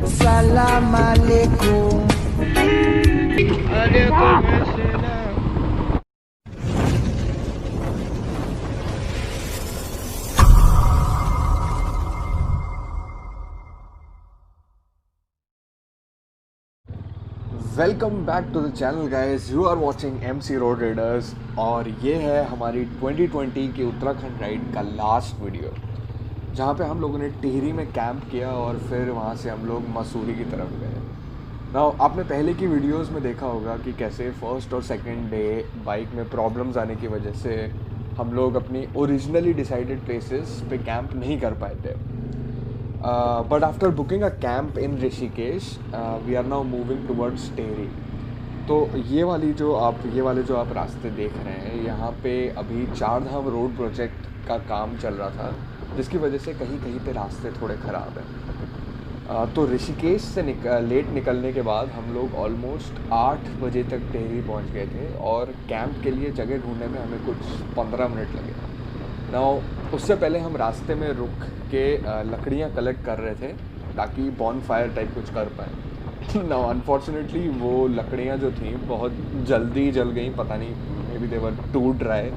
Salam alaikum. Alaikum assalam. Welcome back to the channel guys, you are watching MC road raiders और ये है हमारी 2020 की Uttarakhand ride का लास्ट वीडियो, जहाँ पे हम लोगों ने टिहरी में कैंप किया और फिर वहाँ से हम लोग मसूरी की तरफ गए। ना आपने पहले की वीडियोस में देखा होगा कि कैसे फर्स्ट और सेकंड डे बाइक में प्रॉब्लम्स आने की वजह से हम लोग अपनी ओरिजिनली डिसाइडेड प्लेसेस पे कैंप नहीं कर पाए थे। But after booking a camp in Rishikesh, we are now moving towards Tehri. तो ये वाले जो आप रास्ते देख रहे हैं, यहाँ पे अभी चार धाम रोड प्रोजेक्ट का काम चल रहा था, जिसकी वजह से कहीं कहीं पे रास्ते थोड़े ख़राब हैं। तो ऋषिकेश से लेट निकलने के बाद हम लोग ऑलमोस्ट 8 बजे तक टेहरी पहुँच गए थे और कैंप के लिए जगह ढूंढने में हमें कुछ 15 मिनट लगे। नाउ उससे पहले हम रास्ते में रुक के लकड़ियाँ कलेक्ट कर रहे थे ताकि बॉन फायर टाइप कुछ कर पाए। नाउ अनफॉर्चुनेटली वो लकड़ियाँ जो थी बहुत जल्दी जल गई, पता नहीं maybe they were too dry,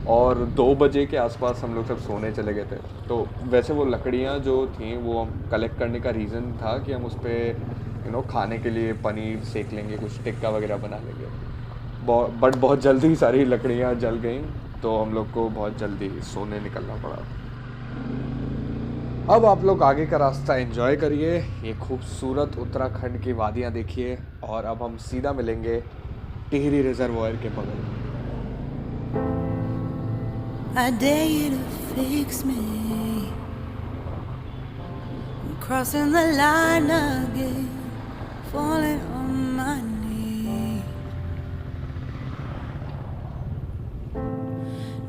और 2 बजे के आसपास हम लोग सब सोने चले गए थे। तो वैसे वो लकड़ियाँ जो थी वो हम कलेक्ट करने का रीज़न था कि हम उस पर खाने के लिए पनीर सेक लेंगे, कुछ टिक्का वगैरह बना लेंगे। बट बहुत जल्दी सारी लकड़ियाँ जल गई, तो हम लोग को बहुत जल्दी सोने निकलना पड़ा। अब आप लोग आगे का रास्ता एंजॉय करिए, ये खूबसूरत उत्तराखंड की वादियाँ देखिए, और अब हम सीधा मिलेंगे टिहरी रिजर्वायर के बगल में। I dare you to fix me. I'm crossing the line again, falling on my knee.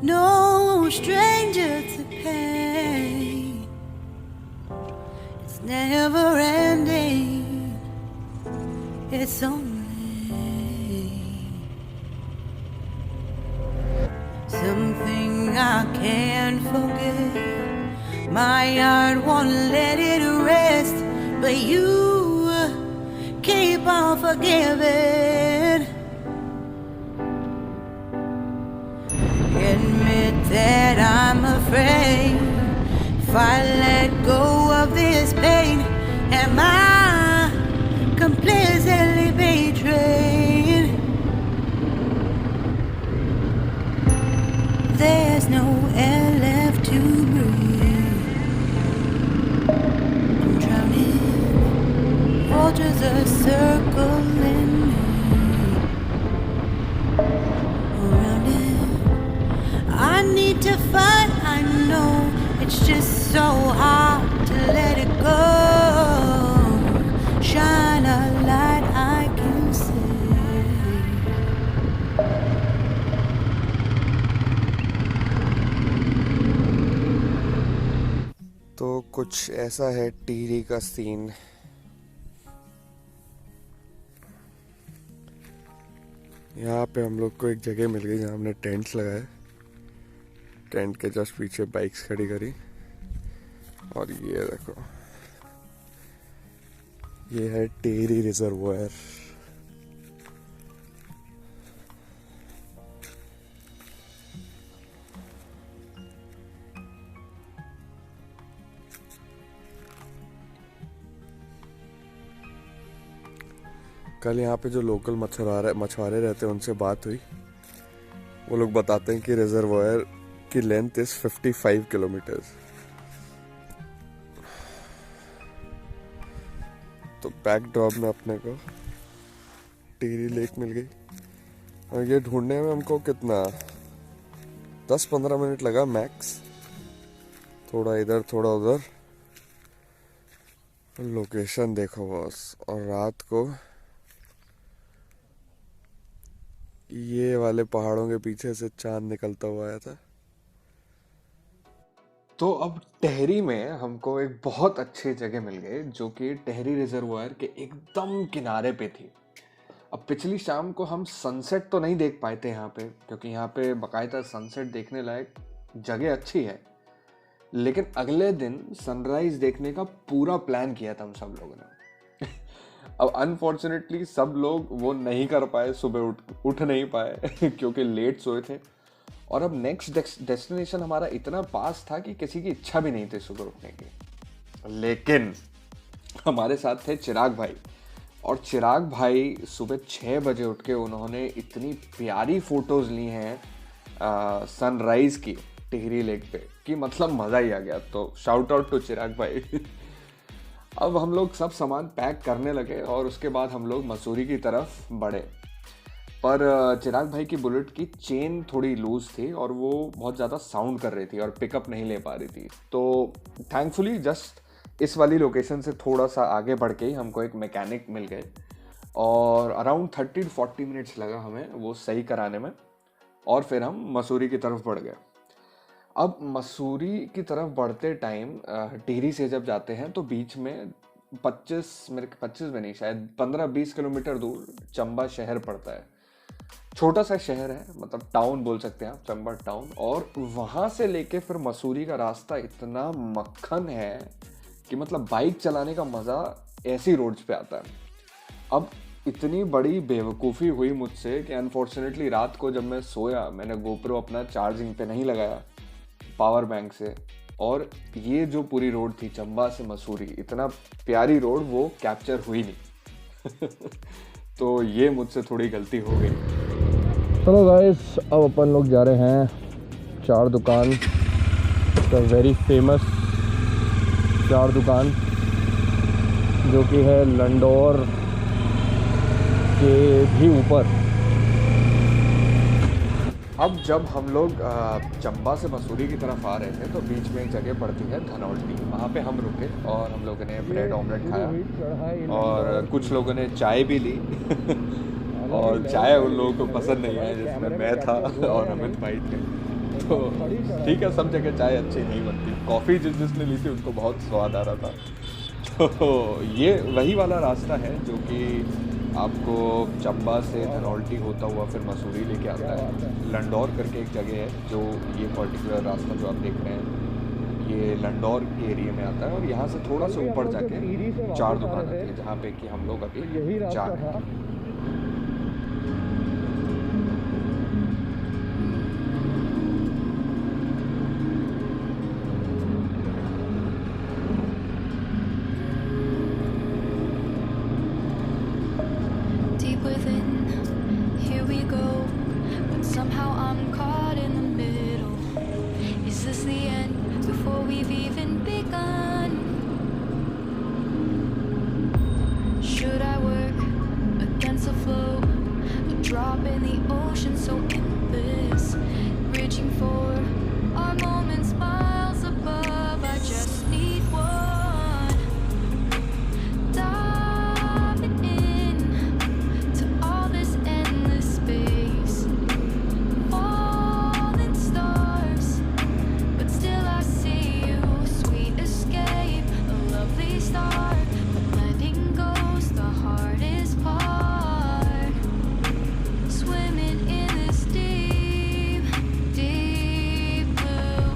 No stranger to pain, it's never ending, it's only something I can't forget. My heart won't let it rest, but you keep on forgiving. Admit that I'm afraid if I let go of this pain, am I completely betrayed? There's no air left to breathe. I'm drowning, vultures are circling me. Around it, I need to fight. I know it's just so hard to let it go. Shine a light I can see. तो कुछ ऐसा है टिहरी का scene. यहाँ पे हम लोग को एक जगह मिल गई जहाँ हमने टेंट्स लगाए। टेंट के जस्ट पीछे बाइक्स खड़ी करी, और ये देखो, ये है टिहरी रिजर्वायर। कल यहाँ पे जो लोकल मछुआरे रहते हैं उनसे बात हुई। वो लोग बताते हैं कि रिजर्वायर की लेंथ इज 55 किलोमीटर। तो बैकड्रॉप में अपने को टिहरी लेक मिल गई, और ये ढूंढने में हमको कितना 10-15 मिनट लगा मैक्स, थोड़ा इधर थोड़ा उधर। लोकेशन देखो बॉस, और रात को ये वाले पहाड़ों के पीछे से चांद निकलता हुआ आया था। तो अब टेहरी में हमको एक बहुत अच्छी जगह मिल गई जो कि टेहरी रिजर्वायर के एकदम किनारे पे थी। अब पिछली शाम को हम सनसेट तो नहीं देख पाए थे यहाँ पे, क्योंकि यहाँ पे बाकायदा सनसेट देखने लायक जगह अच्छी है, लेकिन अगले दिन सनराइज देखने का पूरा प्लान किया था हम सब लोगों ने। अब अनफॉर्चुनेटली सब लोग वो नहीं कर पाए, सुबह उठ नहीं पाए क्योंकि लेट सोए थे। और अब नेक्स्ट डेस्टिनेशन हमारा इतना पास था कि किसी की इच्छा भी नहीं थी सुबह उठने की। लेकिन हमारे साथ थे चिराग भाई, और चिराग भाई सुबह 6 बजे उठ के उन्होंने इतनी प्यारी फोटोज ली हैं सनराइज की टिहरी लेक पे कि मतलब मज़ा ही आ गया। तो शाउट आउट टू चिराग भाई। अब हम लोग सब सामान पैक करने लगे और उसके बाद हम लोग मसूरी की तरफ बढ़े। पर चिराग भाई की बुलेट की चेन थोड़ी लूज थी और वो बहुत ज़्यादा साउंड कर रही थी और पिकअप नहीं ले पा रही थी। तो थैंकफुली जस्ट इस वाली लोकेशन से थोड़ा सा आगे बढ़ के ही हमको एक मैकेनिक मिल गए और अराउंड 30 to 40 मिनट्स लगा हमें वो सही कराने में, और फिर हम मसूरी की तरफ बढ़ गए। अब मसूरी की तरफ बढ़ते टाइम टिहरी से जब जाते हैं तो बीच में 25 में नहीं, शायद 15-20 किलोमीटर दूर चंबा शहर पड़ता है। छोटा सा शहर है, मतलब टाउन बोल सकते हैं आप, चंबा टाउन। और वहाँ से लेके फिर मसूरी का रास्ता इतना मक्खन है कि मतलब बाइक चलाने का मज़ा ऐसी रोड्स पे आता है। अब इतनी बड़ी बेवकूफ़ी हुई मुझसे कि अनफॉर्चुनेटली रात को जब मैं सोया मैंने गोप्रो अपना चार्जिंग पे नहीं लगाया पावर बैंक से, और ये जो पूरी रोड थी चंबा से मसूरी, इतना प्यारी रोड, वो कैप्चर हुई नहीं। तो ये मुझसे थोड़ी गलती हो गई। चलो गाइस, अब अपन लोग जा रहे हैं चार दुकान, द वेरी फेमस चार दुकान, जो कि है लंडौर के भी ऊपर। अब जब हम लोग चंबा से मसूरी की तरफ आ रहे थे तो बीच में एक जगह पड़ती है धनौल्टी, वहाँ पे हम रुके और हम लोगों ने ब्रेड ऑमलेट खाया और कुछ लोगों ने चाय भी ली। और चाय उन लोगों को पसंद नहीं आई जिसमें मैं था और अमित भाई थे। तो ठीक है, सब जगह चाय अच्छी नहीं बनती। कॉफ़ी जिसने ली थी उनको बहुत स्वाद आ रहा था। तो ये वही वाला रास्ता है जो कि आपको चंबा से धनौल्टी होता हुआ फिर मसूरी लेके आता है। लंडौर करके एक जगह है जो ये पर्टिकुलर रास्ता जो आप देख रहे हैं ये लंडौर के एरिया में आता है, और यहाँ से थोड़ा सा ऊपर जाके चार दुकान आती है जहाँ पे कि हम लोग अभी जा रहे हैं। Deep within, here we go, but somehow I'm caught in the middle. Is this the end before we've even begun? Should I work against the flow, a drop in the ocean so endless, reaching for our moments miles above? I just need one. Diving in to all this endless space, falling stars, but still I see you. Sweet escape, a lovely start, but letting go's the hardest part. Swimming in this deep, deep blue.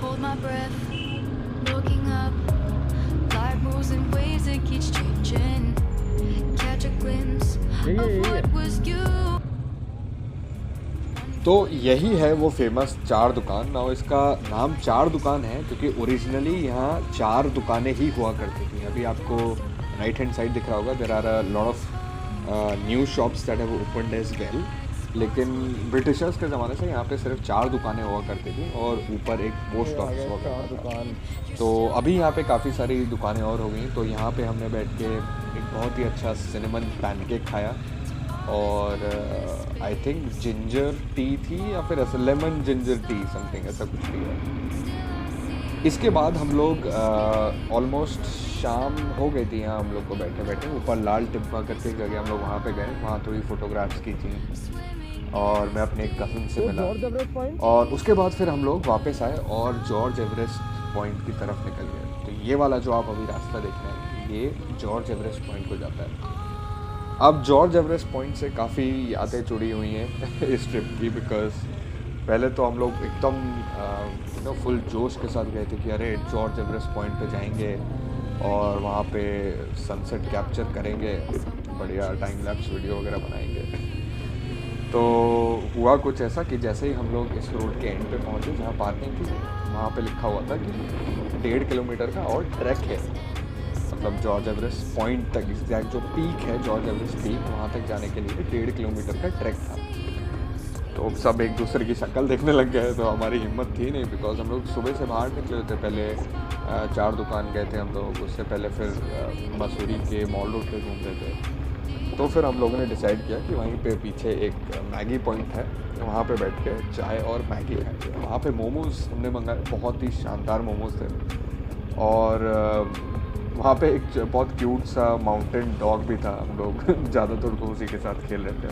Hold my breath, looking up. Life moves in ways that keeps changing. Catch a glimpse of what was you. तो यही है वो famous चार दुकान। ना इसका नाम चार दुकान है क्योंकि ओरिजिनली यहाँ चार दुकानें ही हुआ करती थी। अभी आपको राइट हैंड साइड दिख रहा होगा, there are a lot of new shops that have opened as well. लेकिन ब्रिटिशर्स के ज़माने से यहाँ पे सिर्फ चार दुकानें हुआ करती थी और ऊपर एक पोस्ट ऑफिस हुआ करता था। तो अभी यहाँ पे काफ़ी सारी दुकानें और हो गई। तो यहाँ पे हमने बैठ के एक बहुत ही अच्छा सिनेमन पैनकेक खाया और आई थिंक जिंजर टी थी या फिर ऐसा लेमन जिंजर टी समथिंग ऐसा कुछ भी है। इसके बाद हम लोग ऑलमोस्ट शाम हो गई थी यहाँ हम लोग को बैठे बैठे। ऊपर लाल टिब्बा करके एक जगह हम लोग वहाँ पे गए, वहाँ थोड़ी फोटोग्राफ्स की थी और मैं अपने एक कज़न से मिला। और उसके बाद फिर हम लोग वापस आए और जॉर्ज एवरेस्ट पॉइंट की तरफ निकल गए। तो ये वाला जो आप अभी रास्ता देख रहे हैं ये जॉर्ज एवरेस्ट पॉइंट को जाता है। अब जॉर्ज एवरेस्ट पॉइंट से काफ़ी यादें जुड़ी हुई हैं इस ट्रिप की, बिकॉज पहले तो हम लोग एकदम फुल जोश के साथ गए थे कि अरे जॉर्ज एवरेस्ट पॉइंट पे जाएंगे और वहाँ पे सनसेट कैप्चर करेंगे, बढ़िया टाइम लैप्स वीडियो वगैरह बनाएंगे। तो हुआ कुछ ऐसा कि जैसे ही हम लोग इस रोड के एंड पे पहुँचे जहाँ पार्किंग थी, वहाँ पे लिखा हुआ था कि 1.5 किलोमीटर का और ट्रैक है, मतलब जॉर्ज एवरेस्ट पॉइंट तक, एग्जैक्ट जो पीक है जॉर्ज एवरेस्ट पीक, वहाँ तक जाने के लिए 1.5 किलोमीटर का ट्रैक था। तो सब एक दूसरे की शक्ल देखने लग गए, तो हमारी हिम्मत थी नहीं, बिकॉज हम लोग सुबह से बाहर निकले थे। पहले 4 दुकान गए थे हम लोग, उससे पहले फिर मसूरी के मॉल रोड पे घूमते थे। तो फिर हम लोगों ने डिसाइड किया कि वहीं पे पीछे एक मैगी पॉइंट है, वहाँ पे बैठ के चाय और मैगी खाएंगे। वहाँ पे मोमोज़ हमने मंगाए, बहुत ही शानदार मोमोज़ थे। और वहाँ पे एक बहुत क्यूट सा माउंटेन डॉग भी था, हम लोग ज़्यादातर तो उसी के साथ खेल रहे थे।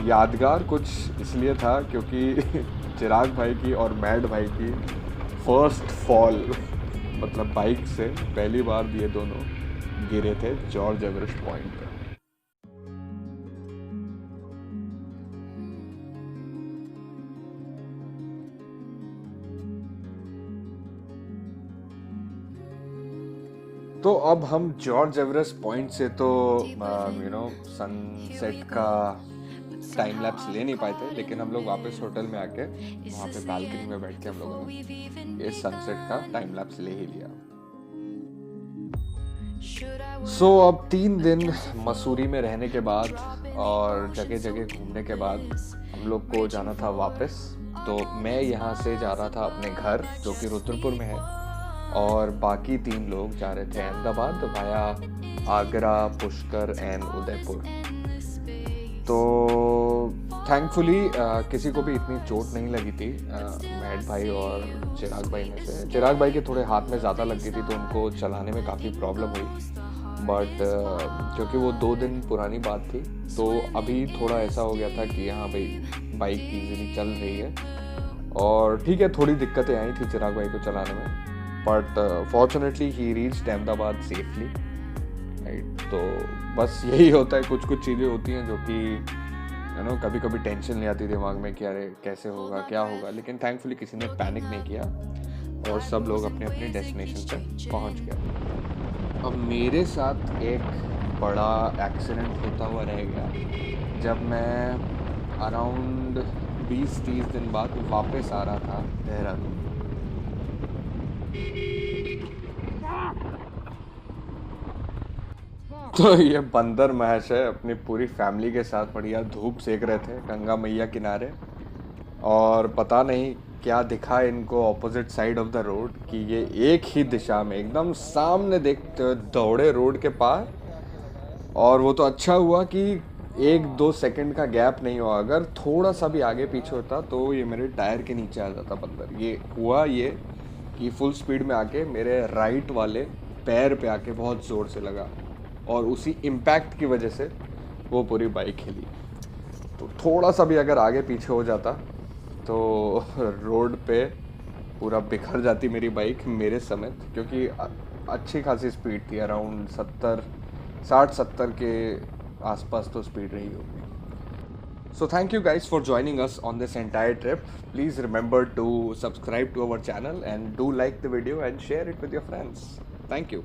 यादगार कुछ इसलिए था क्योंकि चिराग भाई की और मैड भाई की फर्स्ट फॉल, मतलब बाइक से पहली बार ये दोनों गिरे थे जॉर्ज एवरेस्ट पॉइंट पे। तो अब हम जॉर्ज एवरेस्ट पॉइंट से तो सनसेट का टाइम लैप्स ले नहीं पाए थे, लेकिन हम लोग वापस होटल में आके वहाँ पे बालकनी में बैठ के हम लोगों ने ये सनसेट का टाइम लैप्स ले ही लिया। सो अब 3 दिन मसूरी में रहने के बाद और जगह जगह घूमने के बाद हम लोग को जाना था वापस। तो मैं यहाँ से जा रहा था अपने घर जो कि रुद्रपुर में है, और बाकी 3 लोग जा रहे थे अहमदाबाद वाया आगरा, पुष्कर एंड उदयपुर। तो थैंकफुली किसी को भी इतनी चोट नहीं लगी थी, मैड भाई और चिराग भाई में से। चिराग भाई के थोड़े हाथ में ज़्यादा लग गई थी, तो उनको चलाने में काफ़ी प्रॉब्लम हुई। बट क्योंकि वो 2 दिन पुरानी बात थी, तो अभी थोड़ा ऐसा हो गया था कि हाँ भाई बाइक ईजीली चल रही है। और ठीक है, थोड़ी दिक्कतें आई थी चिराग भाई को चलाने में, but fortunately he reached Ahmedabad safely, right. तो बस यही होता है, कुछ चीज़ें होती हैं जो कि कभी कभी टेंशन ले आती दिमाग में कि अरे कैसे होगा, क्या होगा, लेकिन थैंकफुली किसी ने पैनिक नहीं किया और सब लोग अपने अपने डेस्टिनेशन पर पहुंच गए। अब मेरे साथ एक बड़ा एक्सीडेंट होता हुआ रह गया जब मैं अराउंड 20-30 दिन बाद वापस आ रहा था देहरादून। तो ये बंदर महश है, अपनी पूरी फैमिली के साथ बढ़िया धूप सेक रहे थे गंगा मैया किनारे, और पता नहीं क्या दिखा इनको opposite side of the road कि ये एक ही दिशा में एकदम सामने देखते दौड़े रोड के पार। और वो तो अच्छा हुआ कि 1-2 सेकंड का गैप नहीं हुआ, अगर थोड़ा सा भी आगे पीछे होता तो ये मेरे टायर के नीचे आ जाता बंदर। ये हुआ ये कि फुल स्पीड में आके मेरे राइट वाले पैर पे आके बहुत ज़ोर से लगा, और उसी इम्पैक्ट की वजह से वो पूरी बाइक हिली। तो थोड़ा सा भी अगर आगे पीछे हो जाता तो रोड पे पूरा बिखर जाती मेरी बाइक मेरे समेत, क्योंकि अच्छी खासी स्पीड थी, अराउंड 60-70 के आसपास तो स्पीड रही होगी। So thank you guys for joining us on this entire trip. Please remember to subscribe to our channel and do like the video and share it with your friends. Thank you.